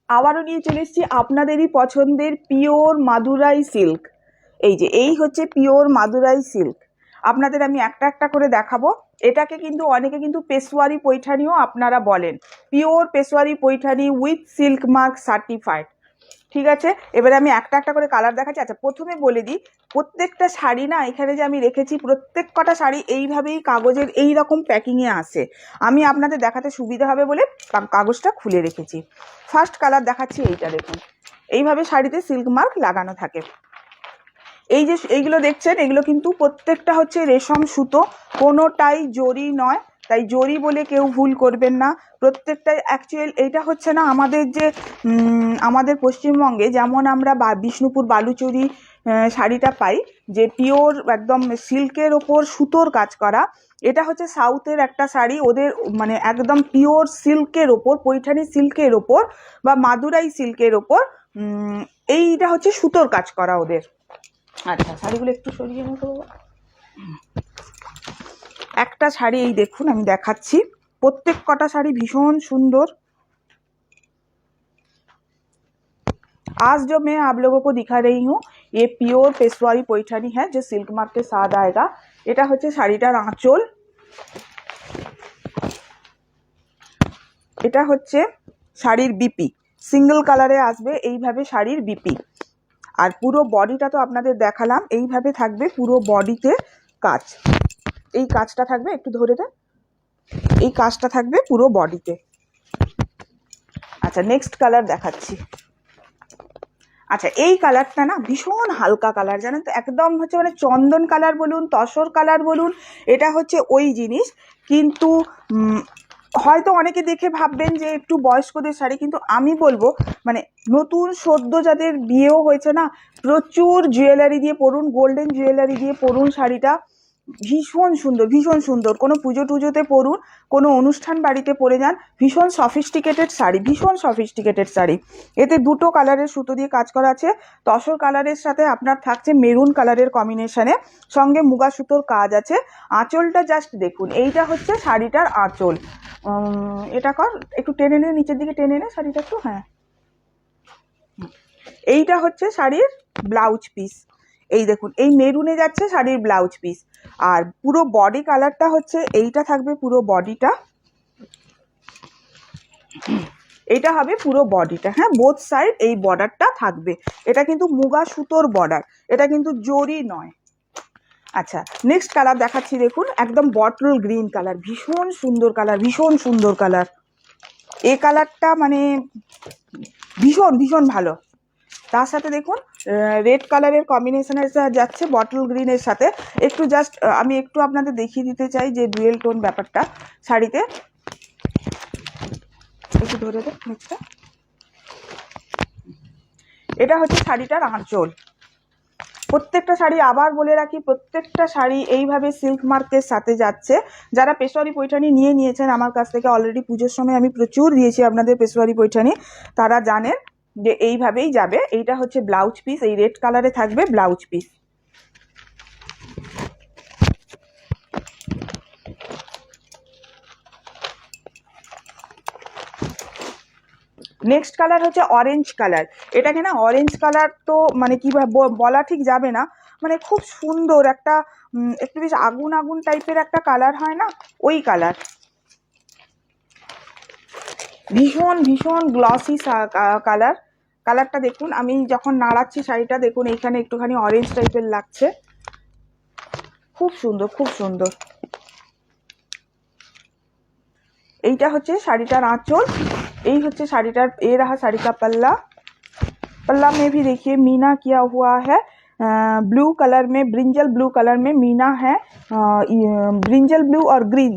আবারও নিয়ে চলে এসেছি আপনাদেরই পছন্দের পিওর মাদুরাই সিল্ক। এই যে এই হচ্ছে পিওর মাদুরাই সিল্ক। আপনাদের আমি একটা একটা করে দেখাবো। এটাকে কিন্তু অনেকে কিন্তু পেশোয়ারি পৈঠানিও আপনারা বলেন। Pure Peshawari Paithani with silk mark certified. ঠিক আছে, এবারে আমি একটা একটা করে কালার দেখাচ্ছি। আচ্ছা, প্রথমে বলে দিই, প্রত্যেকটা শাড়ি না এখানে যে আমি রেখেছি, প্রত্যেক কটা শাড়ি এইভাবেই কাগজের এই রকম প্যাকিংয়ে আসে। আমি আপনাদের দেখাতে সুবিধা হবে বলে কাগজটা খুলে রেখেছি। ফার্স্ট কালার দেখাচ্ছি, এইটা দেখুন। এইভাবে শাড়িতে সিল্ক মার্ক লাগানো থাকে। এই যে এইগুলো দেখছেন, এগুলো কিন্তু প্রত্যেকটা হচ্ছে রেশম সুতো, কোনোটাই জরি নয়। তাই জরি বলে কেউ ভুল করবেন না। প্রত্যেকটাই অ্যাকচুয়াল। এইটা হচ্ছে না আমাদের যে আমাদের পশ্চিমবঙ্গে যেমন আমরা বিষ্ণুপুর বালুচরি শাড়িটা পাই, যে পিওর একদম সিল্কের ওপর সুতোর কাজ করা। এটা হচ্ছে সাউথের একটা শাড়ি, ওদের মানে একদম পিওর সিল্কের ওপর, পৈঠানি সিল্কের ওপর বা মাদুরাই সিল্কের ওপর এইটা হচ্ছে সুতোর কাজ করা ওদের। আচ্ছা, শাড়িগুলো একটু সরিয়ে নেবো। একটা শাড়ি এই দেখুন, আমি দেখাচ্ছি। প্রত্যেক কটা শাড়ি ভীষণ সুন্দর। आज जो मैं आप लोगों को दिखा रही हूँ ये प्योर पेशवारी पैठानी है जो सिल्क मार्क के साथ आएगा। এটা হচ্ছে শাড়িটার আঁচল, এটা হচ্ছে শাড়ির বিপি। সিঙ্গেল কালারে আসবে এইভাবে শাড়ির বিপি। আর পুরো বডিটা তো আপনাদের দেখালাম, এইভাবে থাকবে পুরো বডিতে কাজ। এই কাজটা থাকবে, একটু ধরে দেন, এই কাজটা থাকবে পুরো বডিতে। আচ্ছা, নেক্সট কালার দেখাচ্ছি। আচ্ছা, এই কালারটা না ভীষণ হালকা কালার, জানেন তো, একদম হচ্ছে মানে চন্দন কালার বলুন, তসর কালার বলুন, এটা হচ্ছে ওই জিনিস। কিন্তু হয়তো অনেকে দেখে ভাববেন যে একটু বয়স্কদের শাড়ি, কিন্তু আমি বলবো মানে নতুন সদ্য যাদের বিয়েও হয়েছে না, প্রচুর জুয়েলারি দিয়ে পরুন, গোল্ডেন জুয়েলারি দিয়ে পরুন শাড়িটা। ভীষণ সুন্দর, ভীষণ সুন্দর। কোনো পুজো টুজোতে পরুন, কোনো অনুষ্ঠান বাড়িতে পরে যান। ভীষণ সফিস্টিকেটেড শাড়ি, ভীষণ সফিস্টিকেটেড শাড়ি। এতে দুটো কালারের সুতো দিয়ে কাজ করা আছে। তসর কালারের সাথে আপনার থাকছে মেরুন কালারের কম্বিনেশনে, সঙ্গে মুগা সুতোর কাজ আছে। আঁচলটা জাস্ট দেখুন, এইটা হচ্ছে শাড়িটার আঁচল। এটা কর একটু টেনে নে, নিচের দিকে টেনে নে শাড়িটা একটু। হ্যাঁ, এইটা হচ্ছে শাড়ির ব্লাউজ পিস। এই দেখুন, এই মেরুনে যাচ্ছে শাড়ির ব্লাউজ পিস। আর পুরো বডি কালারটা হচ্ছে এইটা থাকবে, পুরো বডিটা এইটা হবে পুরো বডিটা। হ্যাঁ, বোথ সাইড এই বর্ডারটা থাকবে। এটা কিন্তু মুগা সুতোর বর্ডার, এটা কিন্তু জরি নয়। আচ্ছা, নেক্সট কালার দেখাচ্ছি, দেখুন একদম বটল গ্রিন কালার, ভীষণ সুন্দর কালার, ভীষণ সুন্দর কালার। এই কালারটা মানে ভীষণ ভীষণ ভালো। তার সাথে দেখুন রেড কালারের কম্বিনেশনের যাচ্ছে বটল গ্রিনের সাথে। একটু জাস্ট আমি একটু আপনাদের দেখিয়ে দিতে চাই যে ডুয়েল টোন ব্যাপারটা শাড়িতে। একটু ধরে দেন নেক্সটটা। এটা হচ্ছে শাড়িটার আঁচল। প্রত্যেকটা শাড়ি, আবার বলে রাখি, প্রত্যেকটা শাড়ি এইভাবে সিল্ক মার্কের সাথে যাচ্ছে। যারা পেশোয়ারি পৈঠানি নিয়েছেন আমার কাছ থেকে অলরেডি, পুজোর সময় আমি প্রচুর দিয়েছি আপনাদের পেশোয়ারি পৈঠানি, তারা জানেন যে এইভাবেই যাবে। এইটা হচ্ছে ব্লাউজ পিস, এই রেড কালারে থাকবে ব্লাউজ পিস। নেক্সট কালার হচ্ছে অরেঞ্জ কালার। এটাকে না অরেঞ্জ কালার তো মানে কি বলা ঠিক যাবে না, মানে খুব সুন্দর একটা একটু বেশ আগুন আগুন টাইপের একটা কালার হয় না, ওই কালার। ভীষণ ভীষণ গ্লসি কালার। কালারটা দেখুন, আমি যখন নাড়াচ্ছি শাড়িটা দেখুন, এইখানে একটুখানি অরেঞ্জ টাইপের লাগছে। খুব সুন্দর, খুব সুন্দর। এইটা হচ্ছে শাড়িটার আঁচল, এই হচ্ছে শাড়িটার এ रहा শাড়ি का पल्ला। पल्ला में भी देखिए मीना किया हुआ है, ब्लू कलर में, ब्रिंजल ब्लू कलर में मीना है, ब्रिंजल ब्लू और ग्रीन।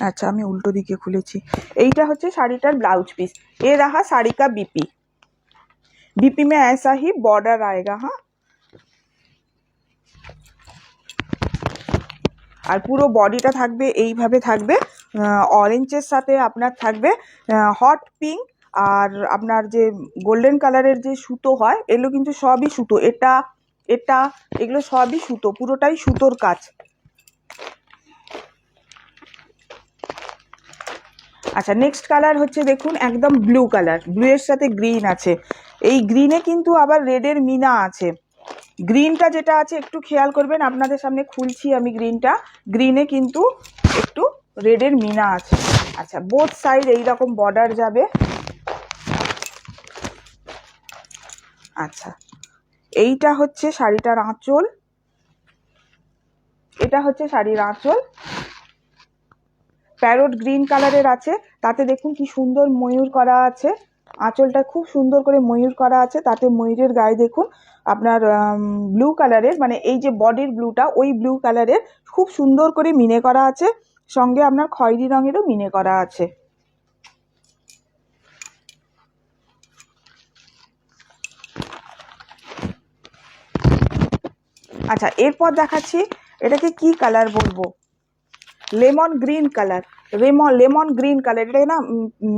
अच्छा, আমি উল্টো দিকে খুলেছি। এইটা হচ্ছে শাড়িটার ব্লাউজ পিস। এ रहा শাড়ি का बीपी। बीपी में ऐसा ही बॉर्डर आएगा। हाँ, আর পুরো বডিটা থাকবে এইভাবে থাকবে। অরেঞ্জের সাথে আপনার থাকবে হট পিঙ্ক, আর আপনার যে গোল্ডেন কালারের যে সুতো হয়, এগুলো কিন্তু সবই সুতো। এটা এটা এগুলো সবই সুতো, পুরোটাই সুতোর কাজ। আচ্ছা, নেক্সট কালার হচ্ছে দেখুন একদম ব্লু কালার, ব্লু এর সাথে গ্রিন আছে। এই গ্রিনে কিন্তু আবার রেডের মিনা আছে। গ্রিনটা যেটা আছে একটু খেয়াল করবেন, আপনাদের সামনে খুলছি আমি গ্রিনটা, গ্রিনে কিন্তু একটু রেডের মিনা আছে। আচ্ছা, বোথ সাইড এইরকম বর্ডার যাবে। আচ্ছা, এইটা হচ্ছে শাড়িটার আঁচল, এটা হচ্ছে শাড়ির আঁচল, প্যারট গ্রিন কালারের আছে, তাতে দেখুন কি সুন্দর ময়ূর করা আছে। আঁচলটা খুব সুন্দর করে ময়ূর করা আছে, তাতে ময়ূরের গায়ে দেখুন আপনার ব্লু কালারের, মানে এই যে বডির ব্লুটা ওই ব্লু কালারের খুব সুন্দর করে মিনে করা আছে, সঙ্গে আপনার খয়েরি রঙেরও মিনে করা আছে। আচ্ছা, এরপর দেখাচ্ছি, এটাকে কি কালার বলবো, lemon green colour, lemon green colour. এটা না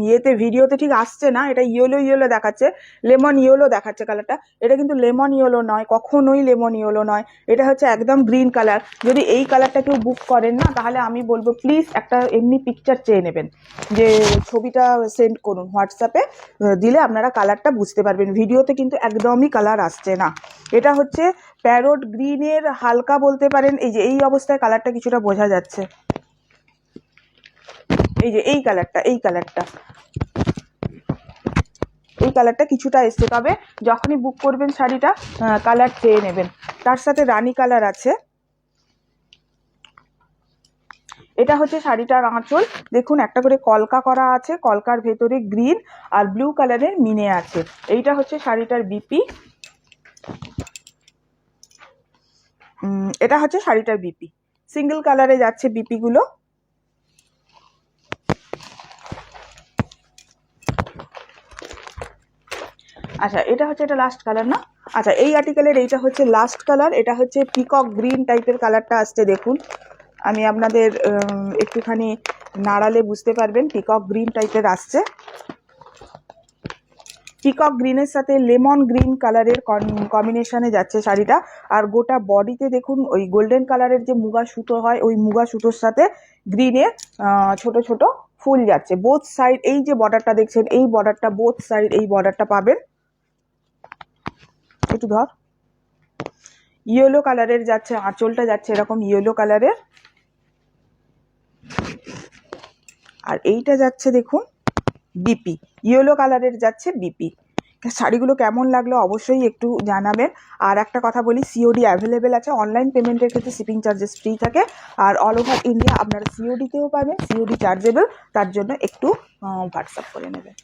ইয়েতে ভিডিওতে ঠিক আসছে না, এটা ইয়েলো ইয়েলো দেখাচ্ছে, লেমন ইয়েলো দেখাচ্ছে কালারটা। এটা কিন্তু লেমন ইয়েলো নয়, কখনোই লেমন ইয়েলো নয়, এটা হচ্ছে একদম গ্রিন কালার। যদি এই কালারটা কেউ বুক করেন না, তাহলে আমি বলবো প্লিজ একটা এমনি পিকচার চেয়ে নেবেন, যে ছবিটা সেন্ড করুন হোয়াটসঅ্যাপে, দিলে আপনারা কালারটা বুঝতে পারবেন। ভিডিওতে কিন্তু একদমই কালার আসছে না। এটা হচ্ছে প্যারট গ্রিনের হালকা বলতে পারেন, এই যে এই অবস্থায় কালারটা কিছুটা বোঝা যাচ্ছে, এই যে এই কালারটা, এই কালারটা কিছুটা এসছে। তবে যখনই বুক করবেন শাড়িটা কালার চেয়ে নেবেন। তার সাথে রানী কালার আছে। এটা হচ্ছে শাড়িটার আঁচল, দেখুন একটা করে কলকা করা আছে, কলকার ভেতরে গ্রিন আর ব্লু কালারের মিনে আছে। এইটা হচ্ছে শাড়িটার বিপি, এটা হচ্ছে শাড়িটার বিপি, সিঙ্গেল কালারে যাচ্ছে বিপি গুলো। আচ্ছা, এটা হচ্ছে, এটা লাস্ট কালার না? আচ্ছা, এই আর্টিকেলের এইটা হচ্ছে লাস্ট কালার, এটা হচ্ছে পিকক গ্রিন টাইপের কালারটা আসছে। দেখুন আমি আপনাদের একটুখানি নাড়ালে বুঝতে পারবেন, পিকক গ্রিন টাইপের আসছে। পিকক গ্রিনের সাথে লেমন গ্রিন কালারের কম্বিনেশনে যাচ্ছে শাড়িটা। আর গোটা বডিতে দেখুন ওই গোল্ডেন কালারের যে মুগা সুতো হয়, ওই মুগা সুতোর সাথে গ্রিনের ছোট ছোট ফুল যাচ্ছে বোথ সাইড। এই যে বর্ডারটা দেখছেন, এই বর্ডারটা বোথ সাইড, এই বর্ডারটা পাবেন। একটু ধর, ইয়েলো কালারের যাচ্ছে, আঁচলটা যাচ্ছে এরকম ইয়েলো কালারের, আর এইটা যাচ্ছে দেখুন বিপি, ইয়েলো কালারের যাচ্ছে বিপি। শাড়িগুলো কেমন লাগলো অবশ্যই একটু জানাবেন। আর একটা কথা বলি, সিওডি অ্যাভেলেবেল আছে, অনলাইন পেমেন্টের ক্ষেত্রে শিপিং চার্জেস ফ্রি থাকে, আর অল ওভার ইন্ডিয়া আপনারা সিওডিতেও পাবেন, সিওডি চার্জেবল, তার জন্য একটু হোয়াটসঅ্যাপ করে নেবেন।